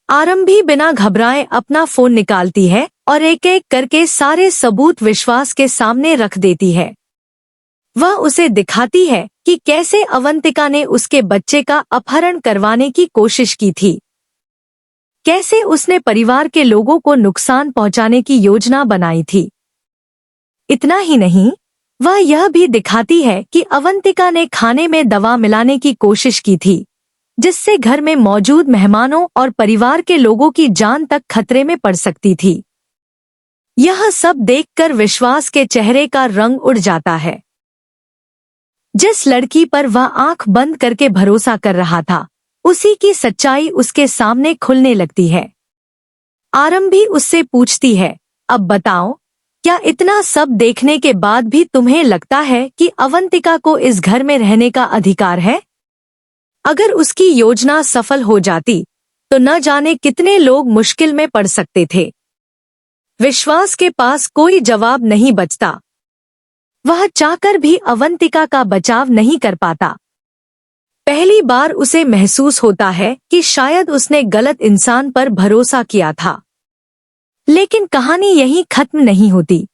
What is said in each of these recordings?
आरंभी बिना घबराए अपना फोन निकालती है और एक एक करके सारे सबूत विश्वास के सामने रख देती है। वह उसे दिखाती है कि कैसे अवंतिका ने उसके बच्चे का अपहरण करवाने की कोशिश की थी, कैसे उसने परिवार के लोगों को नुकसान पहुंचाने की योजना बनाई थी। इतना ही नहीं, वह यह भी दिखाती है कि अवंतिका ने खाने में दवा मिलाने की कोशिश की थी, जिससे घर में मौजूद मेहमानों और परिवार के लोगों की जान तक खतरे में पड़ सकती थी। यह सब देखकर विश्वास के चेहरे का रंग उड़ जाता है। जिस लड़की पर वह आंख बंद करके भरोसा कर रहा था, उसी की सच्चाई उसके सामने खुलने लगती है। आरंभी उससे पूछती है, अब बताओ, क्या इतना सब देखने के बाद भी तुम्हें लगता है कि अवंतिका को इस घर में रहने का अधिकार है? अगर उसकी योजना सफल हो जाती तो न जाने कितने लोग मुश्किल में पड़ सकते थे। विश्वास के पास कोई जवाब नहीं बचता। वह चाहकर भी अवंतिका का बचाव नहीं कर पाता। पहली बार उसे महसूस होता है कि शायद उसने गलत इंसान पर भरोसा किया था। लेकिन कहानी यहीं खत्म नहीं होती।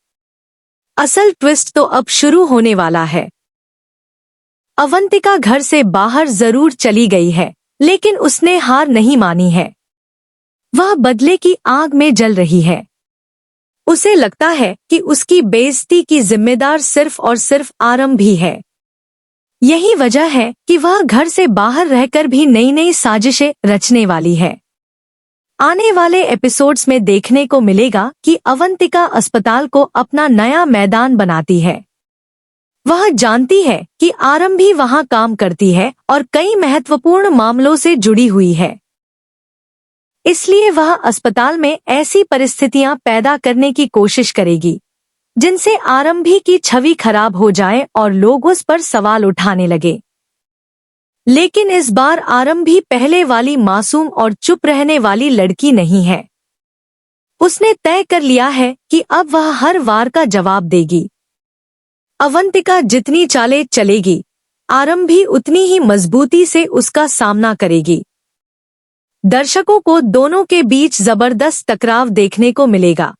असल ट्विस्ट तो अब शुरू होने वाला है। अवंतिका घर से बाहर जरूर चली गई है, लेकिन उसने हार नहीं मानी है। वह बदले की आग में जल रही है। उसे लगता है कि उसकी बेइज्जती की जिम्मेदार सिर्फ और सिर्फ आरंभी है। यही वजह है कि वह घर से बाहर रहकर भी नई नई साजिशें रचने वाली है। आने वाले एपिसोड्स में देखने को मिलेगा कि अवंतिका अस्पताल को अपना नया मैदान बनाती है। वह जानती है कि आरंभी वहां काम करती है और कई महत्वपूर्ण मामलों से जुड़ी हुई है। इसलिए वह अस्पताल में ऐसी परिस्थितियां पैदा करने की कोशिश करेगी जिनसे आरंभी की छवि खराब हो जाए और लोग उस पर सवाल उठाने लगे। लेकिन इस बार आरंभी पहले वाली मासूम और चुप रहने वाली लड़की नहीं है। उसने तय कर लिया है कि अब वह हर वार का जवाब देगी। अवंतिका जितनी चालें चलेगी, आरंभी उतनी ही मजबूती से उसका सामना करेगी। दर्शकों को दोनों के बीच जबरदस्त टकराव देखने को मिलेगा।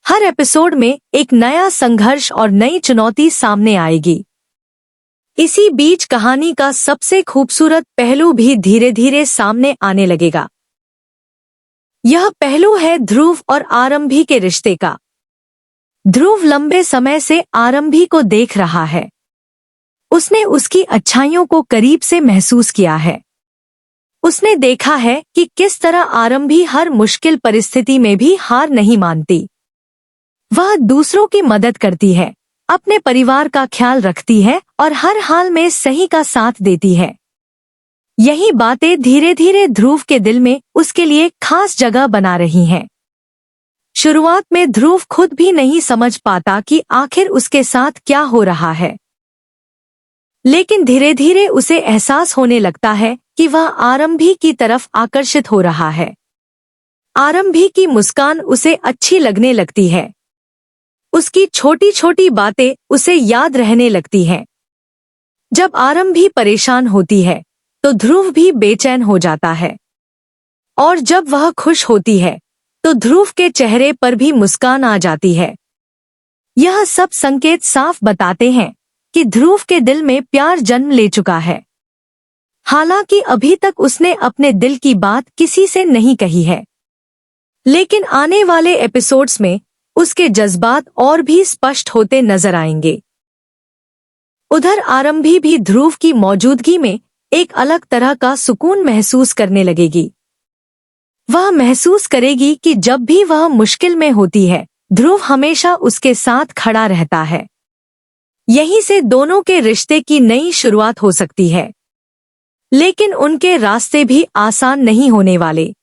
हर एपिसोड में एक नया संघर्ष और नई चुनौती सामने आएगी। इसी बीच कहानी का सबसे खूबसूरत पहलू भी धीरे धीरे सामने आने लगेगा। यह पहलू है ध्रुव और आरंभी के रिश्ते का। ध्रुव लंबे समय से आरंभी को देख रहा है। उसने उसकी अच्छाइयों को करीब से महसूस किया है। उसने देखा है कि किस तरह आरंभी हर मुश्किल परिस्थिति में भी हार नहीं मानती। वह दूसरों की मदद करती है, अपने परिवार का ख्याल रखती है और हर हाल में सही का साथ देती है। यही बातें धीरे धीरे ध्रुव के दिल में उसके लिए खास जगह बना रही हैं। शुरुआत में ध्रुव खुद भी नहीं समझ पाता कि आखिर उसके साथ क्या हो रहा है। लेकिन धीरे धीरे उसे एहसास होने लगता है कि वह आरंभी की तरफ आकर्षित हो रहा है। आरंभी की मुस्कान उसे अच्छी लगने लगती है। उसकी छोटी छोटी बातें उसे याद रहने लगती हैं। जब आरंभी परेशान होती है तो ध्रुव भी बेचैन हो जाता है, और जब वह खुश होती है तो ध्रुव के चेहरे पर भी मुस्कान आ जाती है। यह सब संकेत साफ बताते हैं कि ध्रुव के दिल में प्यार जन्म ले चुका है। हालांकि अभी तक उसने अपने दिल की बात किसी से नहीं कही है, लेकिन आने वाले एपिसोड्स में उसके जज्बात और भी स्पष्ट होते नजर आएंगे। उधर आरंभी भी ध्रुव की मौजूदगी में एक अलग तरह का सुकून महसूस करने लगेगी। वह महसूस करेगी कि जब भी वह मुश्किल में होती है, ध्रुव हमेशा उसके साथ खड़ा रहता है। यहीं से दोनों के रिश्ते की नई शुरुआत हो सकती है। लेकिन उनके रास्ते भी आसान नहीं होने वाले।